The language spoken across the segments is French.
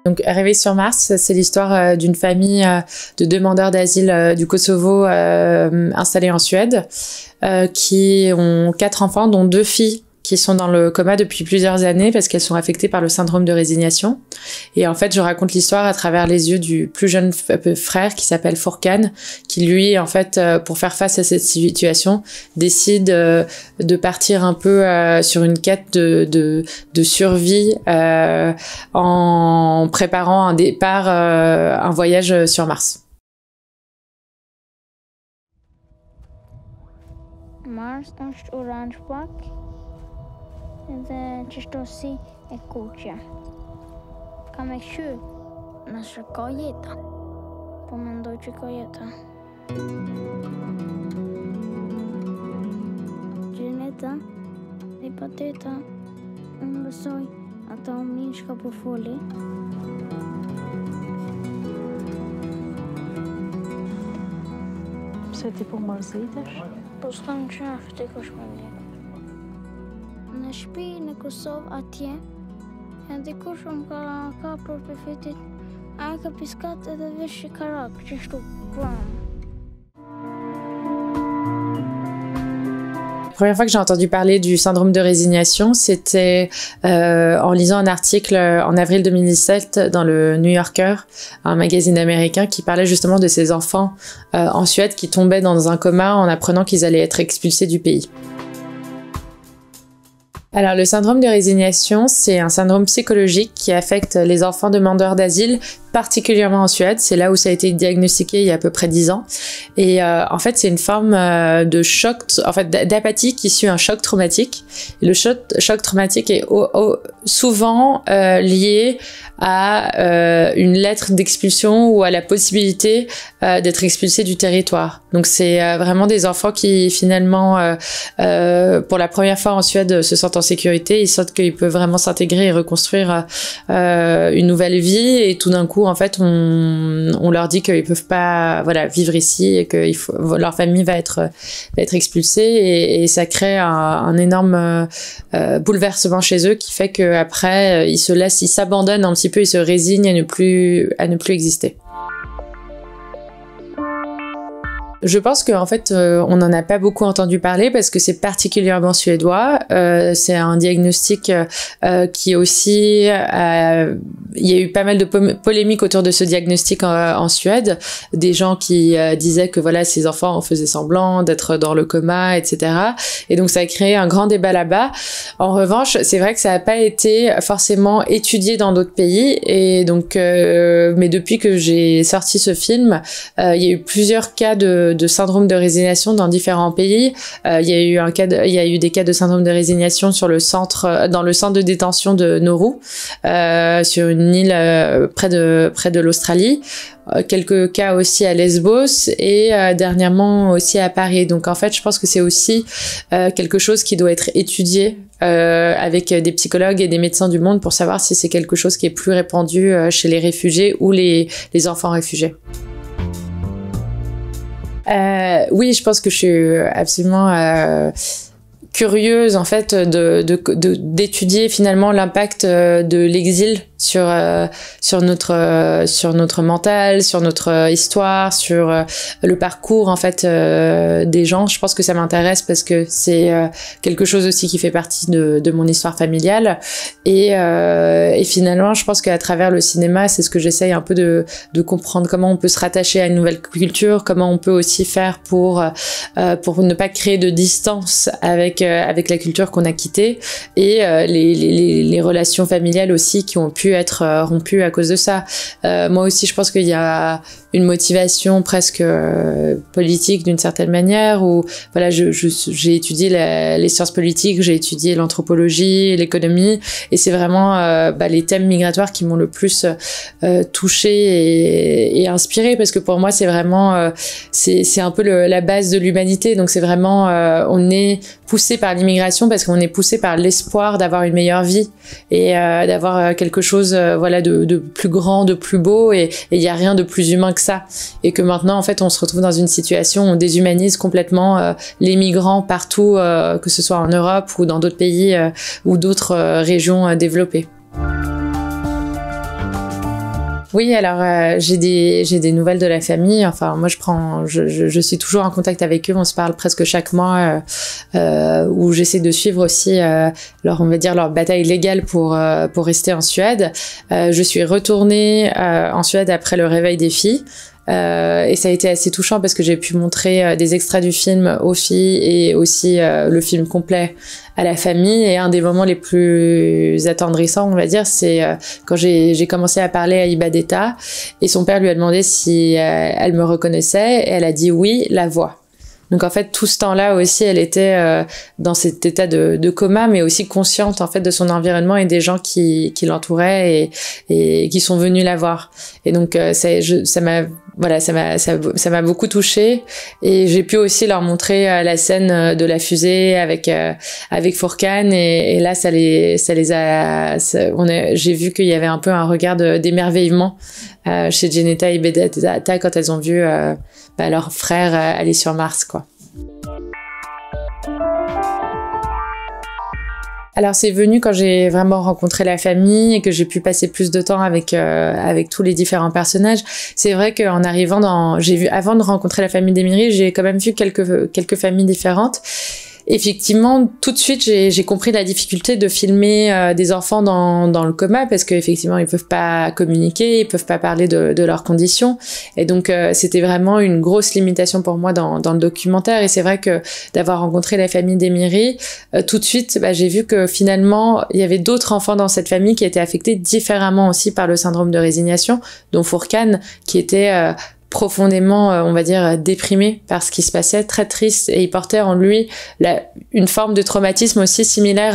Donc, Réveil sur Mars, c'est l'histoire d'une famille de demandeurs d'asile du Kosovo installés en Suède, qui ont 4 enfants, dont 2 filles qui sont dans le coma depuis plusieurs années parce qu'elles sont affectées par le syndrome de résignation. Et en fait, je raconte l'histoire à travers les yeux du plus jeune frère qui s'appelle Furkan, qui lui, en fait, pour faire face à cette situation, décide de partir un peu sur une quête de survie en préparant un départ, un voyage sur Mars. Mars është orange pak edhe qështu si e kuqe. Ka me këshy nëse ka jeta, po mendoj që ka jeta. Gjeneta dhe pateta, unë besoj ata umin shka po foli. Pse ti po mërzitesh? Po s'kam qef të kush më ndjenë. Në shtëpi në Kosovë atje, e dikush më ka kapur për fitit, a ka piskat edhe vesh karak, që shtu pram. La première fois que j'ai entendu parler du syndrome de résignation, c'était en lisant un article en avril 2017 dans le New Yorker, un magazine américain qui parlait justement de ces enfants en Suède qui tombaient dans un coma en apprenant qu'ils allaient être expulsés du pays. Alors, le syndrome de résignation, c'est un syndrome psychologique qui affecte les enfants demandeurs d'asile, particulièrement en Suède. C'est là où ça a été diagnostiqué il y a à peu près 10 ans. Et en fait, c'est une forme de choc, en fait, d'apathie qui suit un choc traumatique. Et le choc traumatique est souvent lié à une lettre d'expulsion ou à la possibilité d'être expulsé du territoire. Donc, c'est vraiment des enfants qui, finalement, pour la première fois en Suède, se sentent en sécurité. Ils sentent qu'ils peuvent vraiment s'intégrer et reconstruire une nouvelle vie. Et tout d'un coup, en fait, on leur dit qu'ils peuvent pas, voilà, vivre ici et que leur famille va être expulsée. Et ça crée un énorme bouleversement chez eux qui fait qu'après, ils s'abandonnent un petit peu, ils se résignent à ne plus exister. Je pense qu'en fait, on n'en a pas beaucoup entendu parler parce que c'est particulièrement suédois. C'est un diagnostic qui aussi... il y a eu pas mal de polémiques autour de ce diagnostic en Suède. Des gens qui disaient que voilà, ces enfants faisaient semblant d'être dans le coma, etc. Et donc, ça a créé un grand débat là-bas. En revanche, c'est vrai que ça n'a pas été forcément étudié dans d'autres pays. Et donc, mais depuis que j'ai sorti ce film, il y a eu plusieurs cas de syndrome de résignation dans différents pays. Il y a eu des cas de syndrome de résignation dans le centre de détention de Nauru, sur une île près de l'Australie. Quelques cas aussi à Lesbos et dernièrement aussi à Paris. Donc en fait, je pense que c'est aussi quelque chose qui doit être étudié avec des psychologues et des médecins du monde pour savoir si c'est quelque chose qui est plus répandu chez les réfugiés ou les enfants réfugiés. Oui, je pense que je suis absolument curieuse en fait d'étudier finalement l'impact de l'exil sur notre mental, sur notre histoire, sur le parcours en fait des gens. Je pense que ça m'intéresse parce que c'est quelque chose aussi qui fait partie de mon histoire familiale et finalement je pense qu'à travers le cinéma c'est ce que j'essaye un peu de comprendre, comment on peut se rattacher à une nouvelle culture, comment on peut aussi faire pour ne pas créer de distance avec la culture qu'on a quittée et les relations familiales aussi qui ont pu être rompues à cause de ça. Moi aussi, je pense qu'il y a une motivation presque politique d'une certaine manière où voilà, j'ai étudié les sciences politiques, j'ai étudié l'anthropologie, l'économie et c'est vraiment les thèmes migratoires qui m'ont le plus touchée et inspirée parce que pour moi c'est vraiment c'est un peu la base de l'humanité. Donc c'est vraiment on est poussé par l'immigration parce qu'on est poussé par l'espoir d'avoir une meilleure vie et d'avoir quelque chose voilà de plus grand, de plus beau et il y a rien de plus humain que ça. Et que maintenant en fait on se retrouve dans une situation où on déshumanise complètement les migrants partout, que ce soit en Europe ou dans d'autres pays ou d'autres régions développées. Oui, alors j'ai des nouvelles de la famille. Enfin, moi je suis toujours en contact avec eux. On se parle presque chaque mois, où j'essaie de suivre aussi leur bataille légale pour rester en Suède. Je suis retournée en Suède après le réveil des filles. Et ça a été assez touchant parce que j'ai pu montrer des extraits du film aux filles et aussi le film complet à la famille. Et un des moments les plus attendrissants, on va dire, c'est quand j'ai commencé à parler à Ibadeta et son père lui a demandé si elle me reconnaissait et elle a dit oui, la voix. Donc en fait tout ce temps-là aussi elle était dans cet état de coma, mais aussi consciente en fait de son environnement et des gens qui l'entouraient et qui sont venus la voir. Et donc ça m'a beaucoup touchée et j'ai pu aussi leur montrer la scène de la fusée avec Furkan et là j'ai vu qu'il y avait un peu un regard d'émerveillement chez Jenetta et Ibadeta quand elles ont vu leur frère aller sur Mars, quoi. Alors c'est venu quand j'ai vraiment rencontré la famille et que j'ai pu passer plus de temps avec tous les différents personnages. C'est vrai qu'en arrivant avant de rencontrer la famille d'Emiri, j'ai quand même vu quelques familles différentes. Effectivement, tout de suite, j'ai compris la difficulté de filmer des enfants dans le coma parce qu'effectivement, ils peuvent pas communiquer, ils peuvent pas parler de leurs conditions. Et donc, c'était vraiment une grosse limitation pour moi dans le documentaire. Et c'est vrai que d'avoir rencontré la famille d'Emiri, tout de suite, j'ai vu que finalement, il y avait d'autres enfants dans cette famille qui étaient affectés différemment aussi par le syndrome de résignation, dont Furkan, qui était profondément, on va dire, déprimé par ce qui se passait, très triste, et il portait en lui une forme de traumatisme aussi similaire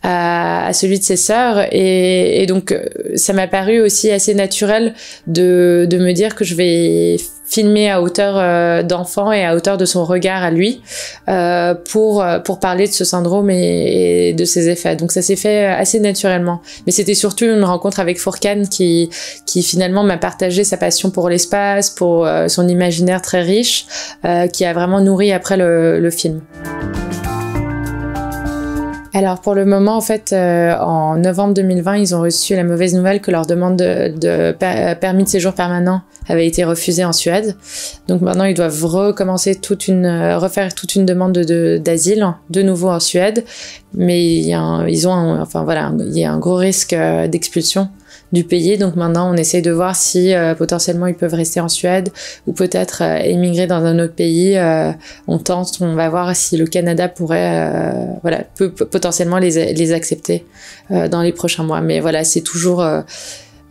à celui de ses sœurs, et donc ça m'a paru aussi assez naturel de me dire que je vais filmer à hauteur d'enfant et à hauteur de son regard à lui pour parler de ce syndrome et de ses effets. Donc ça s'est fait assez naturellement. Mais c'était surtout une rencontre avec Furkan qui finalement m'a partagé sa passion pour l'espace, pour son imaginaire très riche, qui a vraiment nourri après le film. Alors pour le moment, en fait, en novembre 2020, ils ont reçu la mauvaise nouvelle que leur demande de permis de séjour permanent avait été refusée en Suède. Donc maintenant, ils doivent refaire toute une demande d'asile de nouveau en Suède. Mais il y a un gros risque d'expulsion du pays. Donc maintenant, on essaye de voir si potentiellement ils peuvent rester en Suède ou peut-être émigrer dans un autre pays. On va voir si le Canada peut potentiellement les accepter dans les prochains mois. Mais voilà, c'est toujours...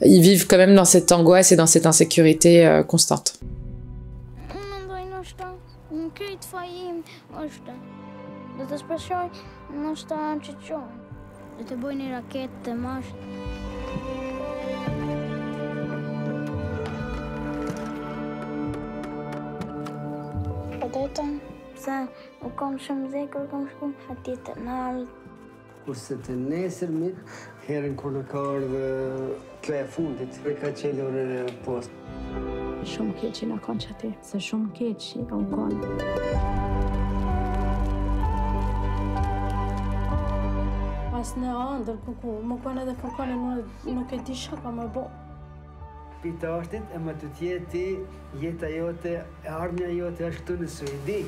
ils vivent quand même dans cette angoisse et dans cette insécurité constante. Kurse të nesërmit, herën kur në ka ardhë kjo e fundit, e ka qelur post. Shumë keqi na kanë qëti, se shumë keqi unë kanë. Pas në andër, më kanë edhe Furkani nuk e di shka ka më bo. Pitashtit e më të tjeti, jeta jote, ardhmja jote është këtu në Suedi.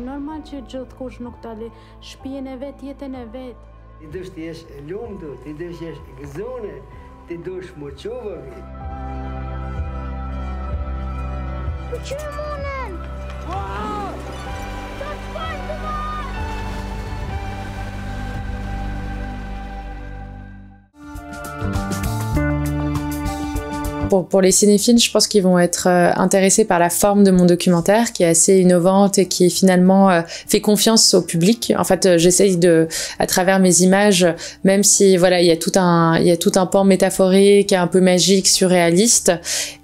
Normal që gjithë kush nuk tali shpijen e vet, jetën e vet. Ti dush të jesh e lumtur, ti dush jesh e gëzone, ti dush më quvëvi. Për që e monen? Të shpajtë të marë! Pour les cinéphiles, je pense qu'ils vont être intéressés par la forme de mon documentaire qui est assez innovante et qui finalement fait confiance au public. En fait, j'essaye à travers mes images, même si voilà, il y a tout un pan métaphorique, un peu magique, surréaliste.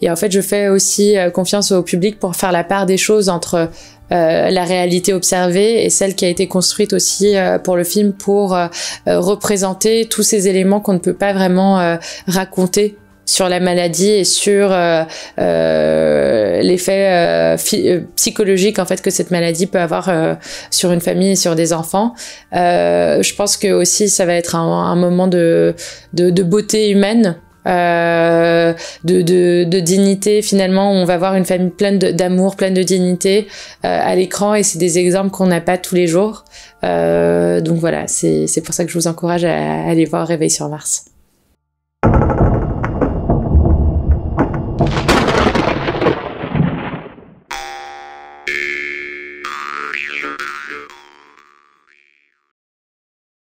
Et en fait, je fais aussi confiance au public pour faire la part des choses entre la réalité observée et celle qui a été construite aussi pour le film pour représenter tous ces éléments qu'on ne peut pas vraiment raconter sur la maladie et sur l'effet psychologique en fait que cette maladie peut avoir sur une famille et sur des enfants. Je pense que aussi ça va être un moment de beauté humaine de dignité. Finalement, on va voir une famille pleine d'amour, pleine de dignité à l'écran, et c'est des exemples qu'on n'a pas tous les jours. Donc voilà, c'est pour ça que je vous encourage à aller voir Réveil sur Mars.